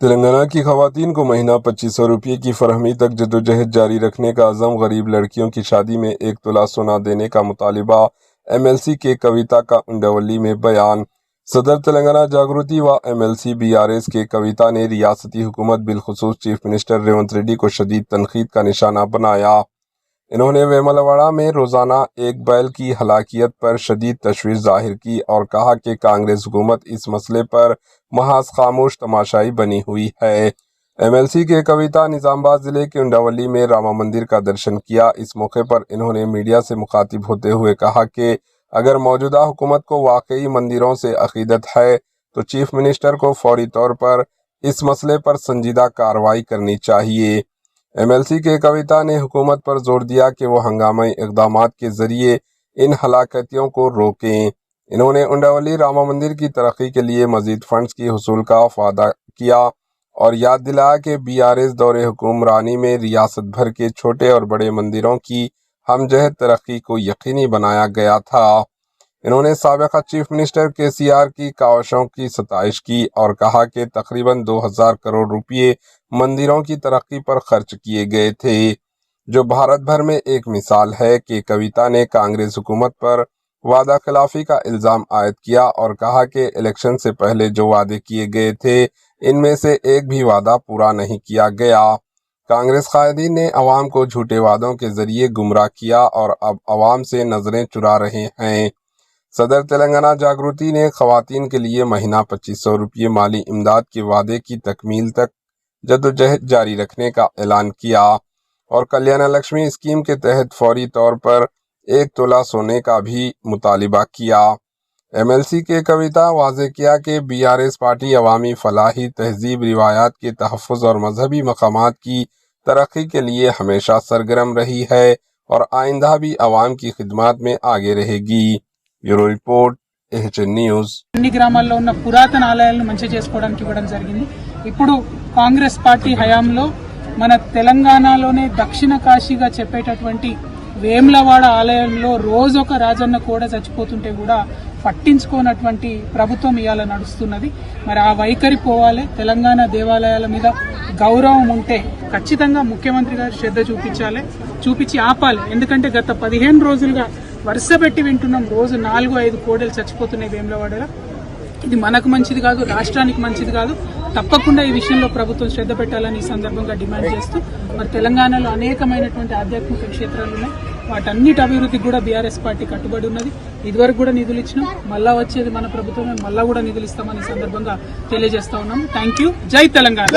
तेलंगाना की खवातीन को महीना 2500 रुपये की फरहमी तक जदोजहद जारी रखने का अज़म। गरीब लड़कियों की शादी में 1 तोला सोना देने का मुतालिबा। MLC के कविता का उंडावली में बयान। सदर तेलंगाना जागृति व MLC BRS के कविता ने रियासती हुकूमत बिलखुसूस चीफ मिनिस्टर रेवंत रेड्डी को शदीद तनकीद का निशाना बनाया। इन्होंने वेमलवाड़ा में रोज़ाना एक बैल की हलाकियत पर शदीद तशवीश जाहिर की और कहा कि कांग्रेस हुकूमत इस मसले पर महज खामोश तमाशाई बनी हुई है। MLC के कविता निजामाबाद ज़िले के उंडावली में रामा मंदिर का दर्शन किया। इस मौके पर इन्होंने मीडिया से मुखातिब होते हुए कहा कि अगर मौजूदा हुकूमत को वाकई मंदिरों से अकीदत है तो चीफ मिनिस्टर को फौरी तौर पर इस मसले पर संजीदा कार्रवाई करनी चाहिए। MLC के कविता ने हुकूमत पर जोर दिया कि वो हंगामी इक़दामात के ज़रिए इन हलाकतियों को रोकें। इन्होंने उंडावली रामा मंदिर की तरक्की के लिए मज़ीद फंड्स की हुसूल का वादा किया और याद दिलाया कि BRS दौरे हुक्मरानी में रियासत भर के छोटे और बड़े मंदिरों की हमजहद तरक्की को यकीनी बनाया गया था। इन्होंने साबिक़ा चीफ मिनिस्टर KCR की काविशों की सताइश की और कहा कि तकरीबन 2000 करोड़ रुपये मंदिरों की तरक्की पर खर्च किए गए थे, जो भारत भर में एक मिसाल है। कि कविता ने कांग्रेस हुकूमत पर वादा खिलाफी का इल्ज़ाम आयद किया और कहा कि इलेक्शन से पहले जो वादे किए गए थे इनमें से एक भी वादा पूरा नहीं किया गया। कांग्रेस कायदीन ने अवाम को झूठे वादों के ज़रिए गुमराह किया और अब अवाम से नज़रें चुरा रहे हैं। सदर तेलंगाना जागृति ने खवातीन के लिए महीना 2500 रुपये माली इमदाद के वादे की तकमील तक जदोजहद जारी रखने का ऐलान किया और कल्याण लक्ष्मी स्कीम के तहत फौरी तौर पर 1 तोला सोने का भी मुतालिबा किया। MLC के कविता वाज़े किया कि BRS पार्टी अवामी फलाही तहजीब रिवायात के तहफ़्फ़ुज़ और मजहबी मकामात की तरक्की के लिए हमेशा सरगर्म रही है और आइंदा भी अवाम की खिदमत में आगे रहेगी। Bureau report AHN news. అన్ని గ్రామాల్లో ఉన్న పురాతన ఆలయాలను మంచి చేసుకోవడానికి ఇవ్వడం జరిగింది. ఇప్పుడు కాంగ్రెస్ పార్టీ హయాంలో మన తెలంగాణలోనే దక్షిణ కాశీగా చెప్పేటటువంటి వేములవాడ ఆలయంలో రోజొక రాజన్న కూడా చచ్చిపోతుంటే కూడా పట్టించుకోనటువంటి ప్రభుత్వం ఇయాల నడుస్తున్నది. మరి ఆ వైఖరి పోవాలి. తెలంగాణ దేవాలయాల మీద గౌరవం ఉంటే ఖచ్చితంగా ముఖ్యమంత్రి గారు శ్రద్ధ చూపించి ఆపాలి. ఎందుకంటే గత 15 రోజులుగా వరుస పెట్టి వింటున్నాం, రోజు 4-5 కోడలు చచ్చిపోతున్నాయి వేములవాడలో. ఇది మనకు మంచిది కాదు, రాష్ట్రానికి మంచిది కాదు. తప్పకుండా ఈ విషయంలో ప్రభుత్వం శ్రద్ధ పెట్టాలని ఈ సందర్భంగా డిమాండ్ చేస్తూ, మరి తెలంగాణలో అనేకమైనటువంటి ఆధ్యాత్మిక క్షేత్రాలు ఉన్నాయి. వాటన్నిటి అభివృద్ధికి కూడా BRS పార్టీ కట్టుబడి ఉన్నది. ఇదివరకు కూడా నిధులు ఇచ్చినాం, మళ్ళా వచ్చేది మన ప్రభుత్వమే, మళ్ళా కూడా నిధులు ఇస్తామని ఈ సందర్భంగా తెలియజేస్తా ఉన్నాము. Thank you. జై తెలంగాణ.